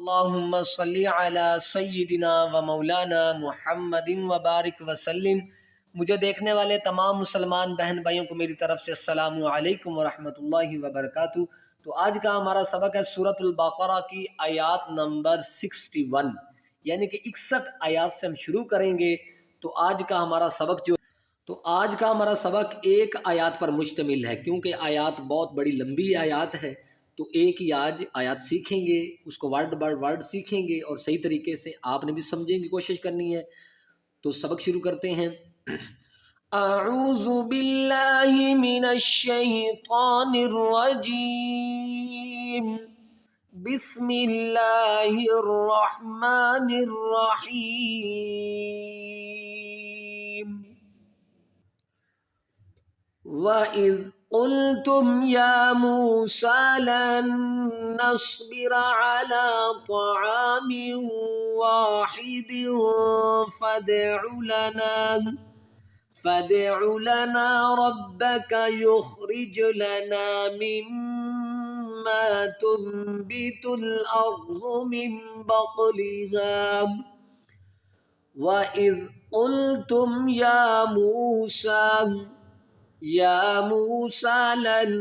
اللہم صلی علی سیدنا و مولانا محمد و بارک وسلم۔ مجھے دیکھنے والے تمام مسلمان بہن بھائیوں کو میری طرف سے السلام علیکم ورحمۃ اللہ وبرکاتہ۔ تو آج کا ہمارا سبق ہے سورۃ البقرہ کی آیات نمبر 61، یعنی کہ 61 آیات سے ہم شروع کریں گے۔ تو آج کا ہمارا سبق ایک آیات پر مشتمل ہے، کیونکہ آیات بہت بڑی لمبی آیات ہے، تو ایک ہی آج آیات سیکھیں گے، اس کو ورڈ بائی ورڈ سیکھیں گے اور صحیح طریقے سے آپ نے بھی سمجھیں کی کوشش کرنی ہے۔ تو سبق شروع کرتے ہیں۔ اعوذ باللہ من الشیطان الرجیم، بسم اللہ الرحمن الرحیم۔ وَإِذْ قُلْتُمْ يَا مُوسَى لَن نَّصْبِرَ عَلَىٰ طَعَامٍ وَاحِدٍ فَادْعُ لَنَا رَبَّكَ يُخْرِجْ لَنَا مِمَّا تُنبِتُ الْأَرْضُ مِن بَقْلِهَا وَإِذْ قُلْتُمْ يَا مُوسَى لن،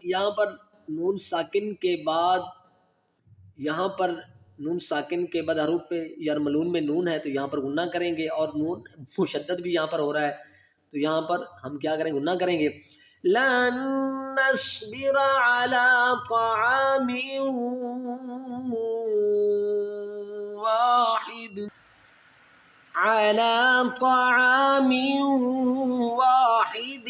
یہاں پر نون ساکن کے بعد حروف یرملون میں نون ہے، تو یہاں پر غنہ کریں گے، اور نون مشدد بھی یہاں پر ہو رہا ہے، تو یہاں پر ہم کیا کریں گے؟ غنہ کریں گے۔ لن نصبر على طعام واحد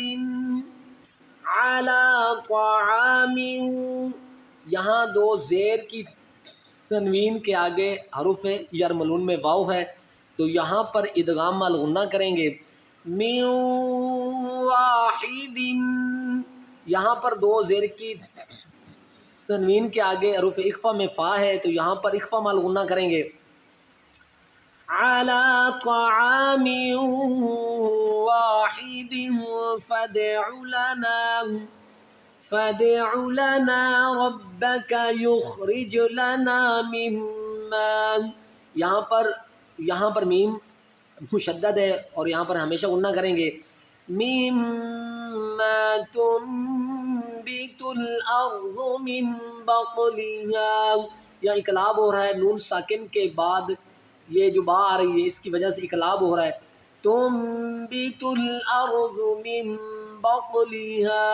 یہاں دو زیر کی تنوین کے آگے حروف یرملون میں واو ہے، تو یہاں پر ادغام مع الغنہ کریں گے۔ من واحد، یہاں پر دو زیر کی تنوین کے آگے حروف اخفا میں فا ہے، تو یہاں پر اخفا مع الغنہ کریں گے۔ على طعام واحد فادع لنا ربك يخرج لنا مما، یہاں پر میم مشدد ہے اور یہاں پر ہمیشہ غنہ کریں گے۔ مما تنبت الارض من بقلها، یہاں اقلاب ہو رہا ہے، نون ساکن کے بعد یہ جو با آ رہی ہے، اس کی وجہ سے اقلاب ہو رہا ہے۔ تنبت الارض من بقلها،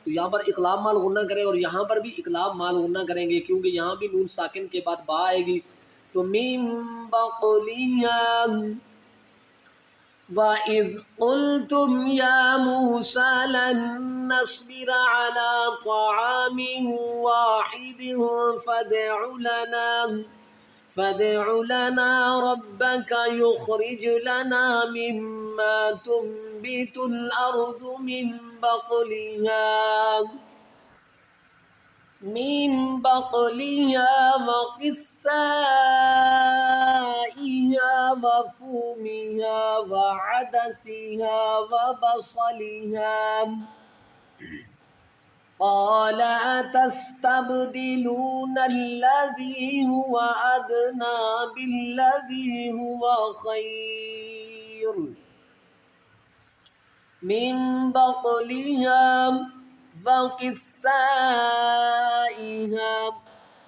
تو یہاں پر اقلاب مال غنہ کریں، اور یہاں پر بھی اقلاب مال غنہ کریں گے، کیونکہ یہاں بھی نون ساکن کے بعد با آئے گی، تو من بقلها۔ وَإِذْ قُلْتُمْ يَا مُوسَى لَن نَّصْبِرَ عَلَىٰ طَعَامٍ وَاحِدٍ فَادْعُ لَنَا رَبَّكَ يُخْرِجْ لَنَا مِمَّا تُنبِتُ الْأَرْضُ مِن بقلها وقثائها وفومها وعدسها وبصلها، قال أتستبدلون الذي هو أدنى بالذي هو خير، من بقلها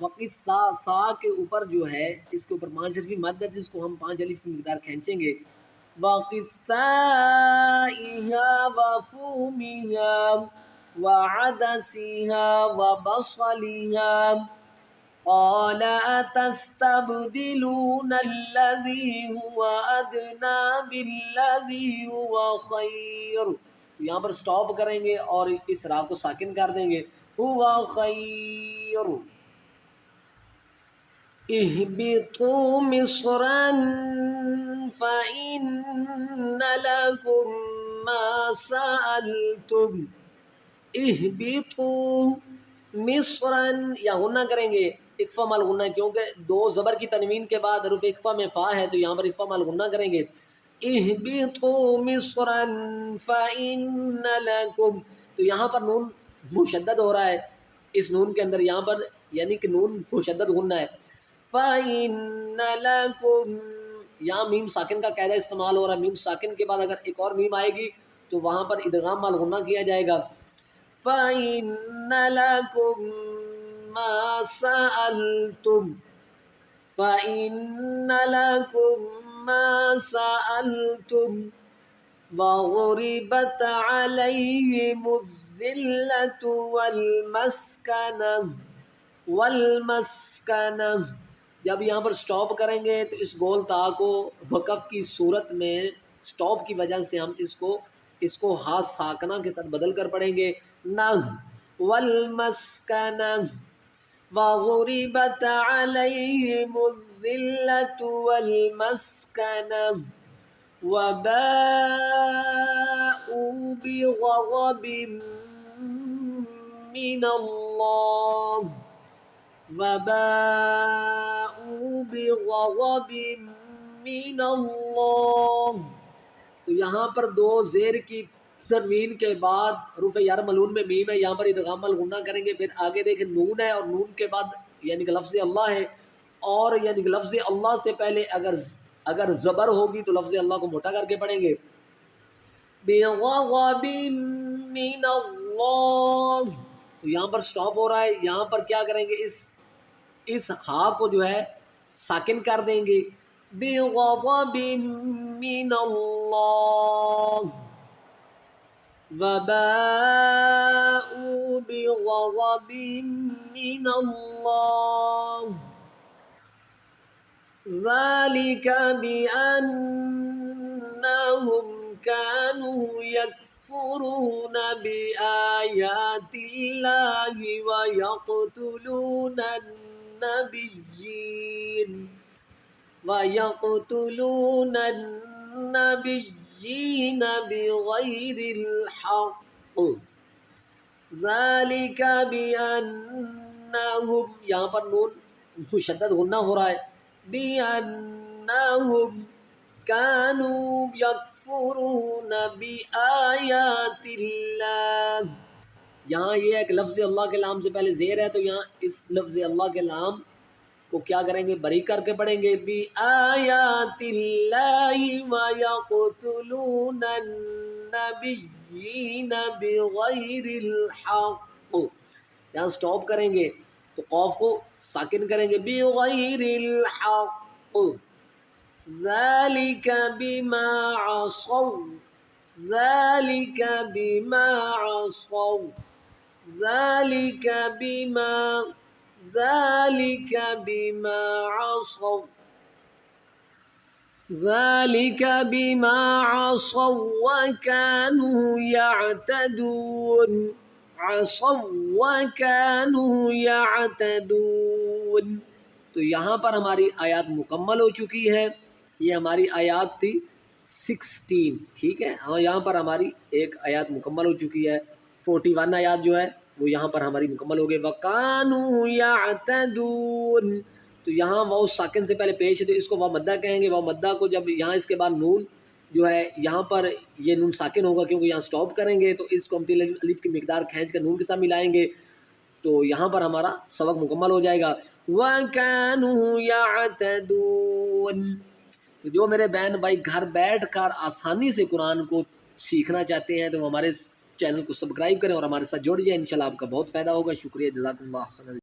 وقصا سا کے اوپر جو ہے، اس کے اوپر 5 حرفی مد ہے، جس کو ہم 5 الف کی مقدار کھینچیں گے۔ وقصائها وفومها وعدسها وبصلها، قال أتستبدلون الذي هو أدنى بالذي هو خير، یہاں پر سٹاپ کریں گے اور اس را کو ساکن کر دیں گے۔ ہوا خیر، اہبطوا مصرا فإن لكم ما سألتم، اہبطوا مصرا، یا غنہ کریں گے اکفا مال غنہ، کیونکہ دو زبر کی تنوین کے بعد حروف اکفا میں فا ہے، تو یہاں پر اکفا مال غنہ کریں گے۔ اہبطوا مصرا فإن لكم، تو یہاں پر نون مشدد ہو رہا ہے، اس نون کے اندر یہاں پر یعنی کہ نون مشدد غنہ ہے۔ فَإِنَّ لَكُمْ، یہاں میم ساکن کا قاعدہ استعمال ہو رہا ہے. میم ساکن کے بعد اگر ایک اور میم آئے گی تو وہاں پر ادغام مع الغنہ کیا جائے گا. فَإِنَّ لَكُمْ مَا سَأَلْتُمْ، فَإِنَّ لَكُمْ مَا سَأَلْتُمْ وَغُرِبَتْ عَلَيْهِمُ الذِّلَّةُ والمسکنہ. جب یہاں پر سٹاپ کریں گے تو اس گول تا کو وقف کی صورت میں سٹاپ کی وجہ سے ہم اس کو ہاتھ ساکنہ کے ساتھ بدل کر پڑھیں گے. نہ والمسکنہ وَغُرِبَتْ عَلَيْهِمُ الذِّلَّةُ وَالْمَسْكَنَةُ وَبَاءُوا بِغَضَبٍ مِّنَ اللَّهِ تو یہاں پر دو زیر کی تنوین کے بعد حروف یار ملون میں میم ہے، یہاں پر ادغام الغنہ کریں گے. پھر آگے دیکھیں نون ہے اور نون کے بعد یعنی کہ لفظ اللہ ہے، اور یعنی کہ لفظ اللہ سے پہلے اگر زبر ہوگی تو لفظ اللہ کو موٹا کر کے پڑھیں گے. بِغَضَبٍ مِّنَ اللَّهِ، تو یہاں پر سٹاپ ہو رہا ہے. یہاں پر کیا کریں گے، اس ہا کو جو ہے ساکن کر دیں گے. بِغَضَبٍ مِّنَ اللَّهِ وَبَاءُوا بِغَضَبٍ مِّنَ اللَّهِ ذَلِكَ بِأَنَّهُمْ كَانُوا يَكْفُرُونَ بِآيَاتِ اللَّهِ وَيَقْتُلُونَ النَّبِيِّينَ بِغَيْرِ الْحَقِّ. ذَلِكَ بِأَنَّهُمْ، یہاں پر نون مشدد غنہ ہو رہا ہے. بِأَنَّهُمْ كَانُوا يَكْفُرُونَ بِآيَاتِ اللَّهِ. یہاں یہ ہے کہ لفظ اللہ کے لام سے پہلے زیر ہے، تو یہاں اس لفظ اللہ کے لام کو کیا کریں گے، بریک کر کے پڑھیں گے. بِآيَاتِ اللَّهِ وَيَقْتُلُونَ النَّبِيِّينَ بِغَيْرِ الْحَقِّ. یہاں سٹاپ کریں گے تو قاف کو ساکن کریں گے. بِغَيْرِ الْحَقِّ ذَلِكَ بِمَا عَصَوْا وَكَانُوا يَعْتَدُونَ. تو یہاں پر ہماری آیات مکمل ہو چکی ہے. یہ ہماری آیات تھی 16، ٹھیک ہے. ہاں یہاں پر ہماری ایک آیات مکمل ہو چکی ہے. 41 آیات جو ہے وہ یہاں پر ہماری مکمل ہو گئی. وَكَانُوا يَعْتَدُونَ، تو یہاں واو ساکن سے پہلے پیش ہے تو اس کو واو مدہ کہیں گے. واو مدہ کو جب یہاں اس کے بعد نون جو ہے یہاں پر یہ نون ساکن ہوگا کیونکہ یہاں سٹاپ کریں گے، تو اس کو ہم تین الف کی مقدار کھینچ کر نون کے ساتھ ملائیں گے، تو یہاں پر ہمارا سبق مکمل ہو جائے گا. وَكَانُوا يَعْتَدُونَ. تو جو میرے بہن بھائی گھر بیٹھ کر آسانی سے قرآن کو سیکھنا چاہتے ہیں تو ہمارے چینل کو سبسکرائب کریں اور ہمارے ساتھ جڑ جائیں. انشاءاللہ آپ کا بہت فائدہ ہوگا. شکریہ، جزاکم اللہ.